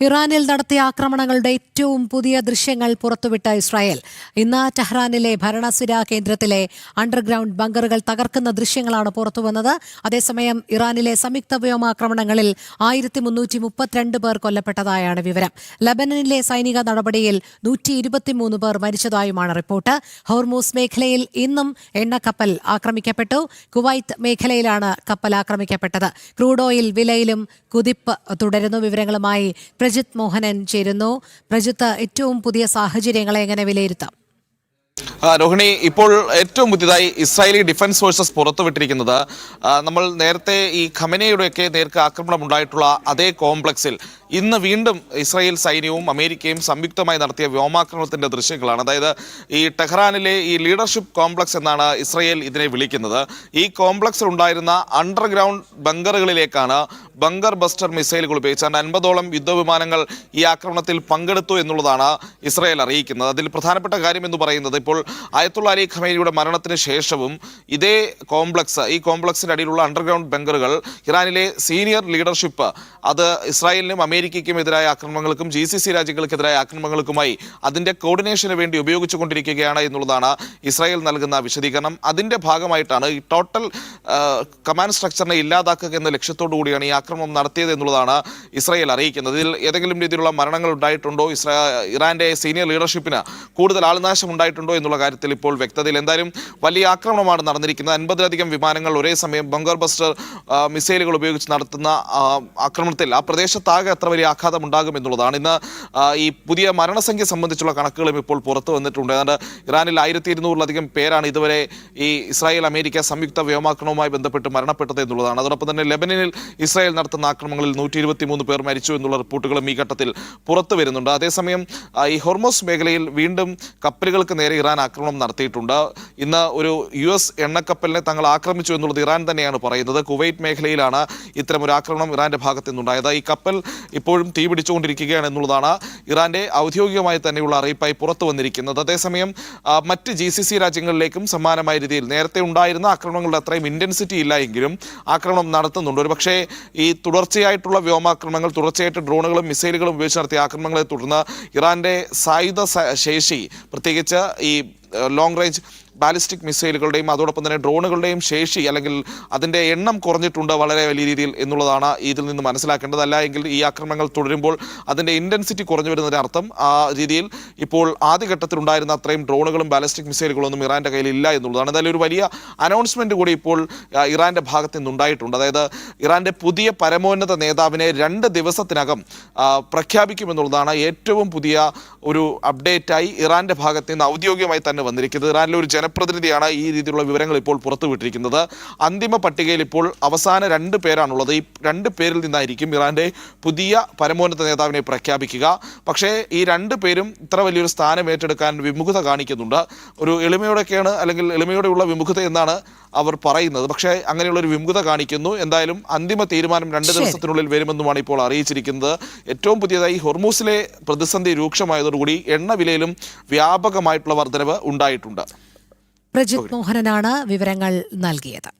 ഇറാനിൽ നടത്തിയ ആക്രമണങ്ങളുടെ ഏറ്റവും പുതിയ ദൃശ്യങ്ങൾ പുറത്തുവിട്ട ഇസ്രായേൽ ഇന്ന് ടെഹ്റാനിലെ ഭരണസിര കേന്ദ്രത്തിലെ അണ്ടർഗ്രൗണ്ട് ബങ്കറുകൾ തകർക്കുന്ന ദൃശ്യങ്ങളാണ് പുറത്തുവന്നത്. അതേസമയം ഇറാനിലെ സംയുക്ത വ്യോമാക്രമണങ്ങളിൽ 1332 പേർ കൊല്ലപ്പെട്ടതായാണ് വിവരം. ലബനനിലെ സൈനിക നടപടിയിൽ 123 പേർ മരിച്ചതായുമാണ് റിപ്പോർട്ട്. ഹോർമൂസ് മേഖലയിൽ ഇന്നും എണ്ണക്കപ്പൽ ആക്രമിക്കപ്പെട്ടു. കുവൈത്ത് മേഖലയിലാണ് കപ്പൽ ആക്രമിക്കപ്പെട്ടത്. ക്രൂഡ് ഓയിൽ വിലയിലും കുതിപ്പ് തുടരുന്നു. വിവരങ്ങളുമായി പ്രജിത് മോഹനൻ ചേരുന്നു. പ്രജിത്ത്, ഏറ്റവും പുതിയ സാഹചര്യങ്ങളെ എങ്ങനെ വിലയിരുത്താം? രോഹിണി, ഇപ്പോൾ ഏറ്റവും പുതിയതായി ഇസ്രായേലി ഡിഫൻസ് ഫോഴ്സസ് പുറത്തുവിട്ടിരിക്കുന്നത് നമ്മൾ നേരത്തെ ഈ ഖമനയുടെയൊക്കെ നേർക്ക് ആക്രമണം ഉണ്ടായിട്ടുള്ള അതേ കോംപ്ലക്സിൽ ഇന്ന് വീണ്ടും ഇസ്രായേൽ സൈന്യവും അമേരിക്കയും സംയുക്തമായി നടത്തിയ വ്യോമാക്രമണത്തിന്റെ ദൃശ്യങ്ങളാണ്. അതായത് ഈ ടെഹ്റാനിലെ ഈ ലീഡർഷിപ്പ് കോംപ്ലക്സ് എന്നാണ് ഇസ്രായേൽ ഇതിനെ വിളിക്കുന്നത്. ഈ കോംപ്ലക്സിൽ ഉണ്ടായിരുന്ന അണ്ടർഗ്രൗണ്ട് ബങ്കറുകളിലേക്കാണ് ബങ്കർ ബസ്റ്റർ മിസൈലുകൾ ഉപയോഗിച്ച് 50ഓളം യുദ്ധവിമാനങ്ങൾ ഈ ആക്രമണത്തിൽ പങ്കെടുത്തു എന്നുള്ളതാണ് ഇസ്രായേൽ അറിയിക്കുന്നത്. അതിൽ പ്രധാനപ്പെട്ട കാര്യം എന്ന് പറയുന്നത്, ഇപ്പോൾ അയത്തുള്ള അലി ഖമേനിയുടെ മരണത്തിന് ശേഷവും ഇതേ ഈ കോംപ്ലക്സിന്റെ അടിയിലുള്ള അണ്ടർഗ്രൗണ്ട് ബങ്കറുകൾ ഇറാനിലെ സീനിയർ ലീഡർഷിപ്പ് അത് ഇസ്രായേലിനും അമേരിക്കയ്ക്കും എതിരായ ആക്രമണങ്ങൾക്കും GCC രാജ്യങ്ങൾക്കെതിരായ ആക്രമണങ്ങൾക്കുമായി അതിന്റെ കോർഡിനേഷന് വേണ്ടി ഉപയോഗിച്ചുകൊണ്ടിരിക്കുകയാണ് എന്നുള്ളതാണ് ഇസ്രായേൽ നൽകുന്ന വിശദീകരണം. അതിന്റെ ഭാഗമായിട്ടാണ് ഈ ടോട്ടൽ കമാൻഡ് സ്ട്രക്ചറിനെ ഇല്ലാതാക്കുക എന്ന ലക്ഷ്യത്തോടു കൂടിയാണ് ഈ ആക്രമണം നടത്തിയത് എന്നുള്ളതാണ് ഇസ്രായേൽ അറിയിക്കുന്നത്. ഇതിൽ ഏതെങ്കിലും രീതിയിലുള്ള മരണങ്ങൾ ഉണ്ടായിട്ടുണ്ടോ, ഇറാന്റെ സീനിയർ ലീഡർഷിപ്പിന് കൂടുതൽ ആൾനാശം ഉണ്ടായിട്ടുണ്ടോ എന്നുള്ള കാര്യത്തിൽ ഇപ്പോൾ വ്യക്തതയിൽ. എന്തായാലും വലിയ ആക്രമണമാണ് നടന്നിരിക്കുന്നത്. 50ലധികം വിമാനങ്ങൾ ഒരേ സമയം ബങ്കർ ബസ്റ്റർ മിസൈലുകൾ ഉപയോഗിച്ച് നടത്തുന്ന ആക്രമണത്തിൽ ആ പ്രദേശത്താകെ അത്ര വലിയ ആഘാതം ഉണ്ടാകും എന്നുള്ളതാണ്. ഇന്ന് ഈ പുതിയ മരണസംഖ്യ സംബന്ധിച്ചുള്ള കണക്കുകളും ഇപ്പോൾ പുറത്തു വന്നിട്ടുണ്ട്. ഏതാണ്ട് ഇറാനിൽ 1200-ലധികം പേരാണ് ഇതുവരെ ഈ ഇസ്രായേൽ അമേരിക്ക സംയുക്ത വ്യോമാക്രമണവുമായി ബന്ധപ്പെട്ട് മരണപ്പെട്ടത് എന്നുള്ളതാണ്. അതോടൊപ്പം തന്നെ ലെബനനിൽ ഇസ്രായേൽ നടത്തുന്ന ആക്രമണങ്ങളിൽ 123 പേർ മരിച്ചു എന്നുള്ള റിപ്പോർട്ടുകളും ഈ ഘട്ടത്തിൽ പുറത്തു വരുന്നുണ്ട്. അതേസമയം ഈ ഹോർമോസ് മേഖലയിൽ വീണ്ടും കപ്പലുകൾക്ക് നേരെ ഇറാൻ ആക്രമണം നടത്തിയിട്ടുണ്ട്. ഇന്ന് ഒരു US എണ്ണക്കപ്പലിനെ തങ്ങൾ ആക്രമിച്ചു എന്നുള്ളത് ഇറാൻ തന്നെയാണ് പറയുന്നത്. കുവൈറ്റ് മേഖലയിലാണ് ഇത്തരമൊരു ആക്രമണം ഇറാന്റെ ഭാഗത്തു നിന്നുണ്ടായത്. ഈ കപ്പൽ ഇപ്പോഴും തീപിടിച്ചുകൊണ്ടിരിക്കുകയാണ് എന്നുള്ളതാണ് ഇറാന്റെ ഔദ്യോഗികമായി തന്നെയുള്ള അറിയിപ്പായി പുറത്തു വന്നിരിക്കുന്നത്. അതേസമയം മറ്റ് GCC രാജ്യങ്ങളിലേക്കും സമാനമായ രീതിയിൽ നേരത്തെ ഉണ്ടായിരുന്ന ആക്രമണങ്ങളുടെ അത്രയും ഇന്റൻസിറ്റി ഇല്ല എങ്കിലും ആക്രമണം നടത്തുന്നുണ്ട്. ഒരു പക്ഷേ ഈ തുടർച്ചയായിട്ടുള്ള വ്യോമാക്രമണങ്ങൾ, തുടർച്ചയായിട്ട് ഡ്രോണുകളും മിസൈലുകളും ഉപയോഗിച്ച് നടത്തിയ ആക്രമണങ്ങളെ തുടർന്ന് ഇറാന്റെ സായുധ ശേഷി, പ്രത്യേകിച്ച് ഈ ലോങ് റേഞ്ച് ബാലിസ്റ്റിക് മിസൈലുകളുടെയും അതോടൊപ്പം തന്നെ ഡ്രോണുകളുടെയും ശേഷി അല്ലെങ്കിൽ അതിൻ്റെ എണ്ണം കുറഞ്ഞിട്ടുണ്ട് വളരെ വലിയ രീതിയിൽ എന്നുള്ളതാണ് ഇതിൽ നിന്ന് മനസ്സിലാക്കേണ്ടത്. അല്ല എങ്കിൽ ഈ ആക്രമണങ്ങൾ തുടരുമ്പോൾ അതിൻ്റെ ഇൻറ്റൻസിറ്റി കുറഞ്ഞു വരുന്നതിന് അർത്ഥം ആ രീതിയിൽ ഇപ്പോൾ ആദ്യഘട്ടത്തിൽ ഉണ്ടായിരുന്ന അത്രയും ഡ്രോണുകളും ബാലിസ്റ്റിക് മിസൈലുകളൊന്നും ഇറാൻ്റെ കയ്യിൽ ഇല്ല എന്നുള്ളതാണ്. എന്തായാലും ഒരു വലിയ അനൗൺസ്മെൻറ്റ് കൂടി ഇപ്പോൾ ഇറാൻ്റെ ഭാഗത്ത് നിന്നുണ്ടായിട്ടുണ്ട്. അതായത് ഇറാൻ്റെ പുതിയ പരമോന്നത നേതാവിനെ 2 ദിവസത്തിനകം പ്രഖ്യാപിക്കുമെന്നുള്ളതാണ് ഏറ്റവും പുതിയ ഒരു അപ്ഡേറ്റായി ഇറാൻ്റെ ഭാഗത്ത് നിന്ന് ഔദ്യോഗികമായി തന്നെ വന്നിരിക്കുന്നത്. ഇറാനിലെ ഒരു ജനപ്രതിനിധിയാണ് ഈ രീതിയിലുള്ള വിവരങ്ങൾ ഇപ്പോൾ പുറത്തുവിട്ടിരിക്കുന്നത്. അന്തിമ പട്ടികയിൽ ഇപ്പോൾ അവസാന 2 പേരാണുള്ളത്. ഈ 2 പേരിൽ നിന്നായിരിക്കും ഇറാന്റെ പുതിയ പരമോന്നത നേതാവിനെ പ്രഖ്യാപിക്കുക. പക്ഷേ ഈ 2 പേരും ഇത്ര വലിയൊരു സ്ഥാനം ഏറ്റെടുക്കാൻ വിമുഖത കാണിക്കുന്നുണ്ട്. ഒരു എളിമയോടെയൊക്കെയാണ്, അല്ലെങ്കിൽ എളിമയോടെയുള്ള വിമുഖത എന്നാണ് അവർ പറയുന്നത്. പക്ഷേ അങ്ങനെയുള്ളൊരു വിമുഖത കാണിക്കുന്നു. എന്തായാലും അന്തിമ തീരുമാനം 2 ദിവസത്തിനുള്ളിൽ വരുമെന്നുമാണ് ഇപ്പോൾ അറിയിച്ചിരിക്കുന്നത്. ഏറ്റവും പുതിയതായി ഹോർമൂസിലെ പ്രതിസന്ധി രൂക്ഷമായതോടുകൂടി എണ്ണ വിലയിലും വ്യാപകമായിട്ടുള്ള വർധനവ് ഉണ്ടായിട്ടുണ്ട്. പ്രജിത് മോഹനനാണ് വിവരങ്ങൾ നൽകിയത്.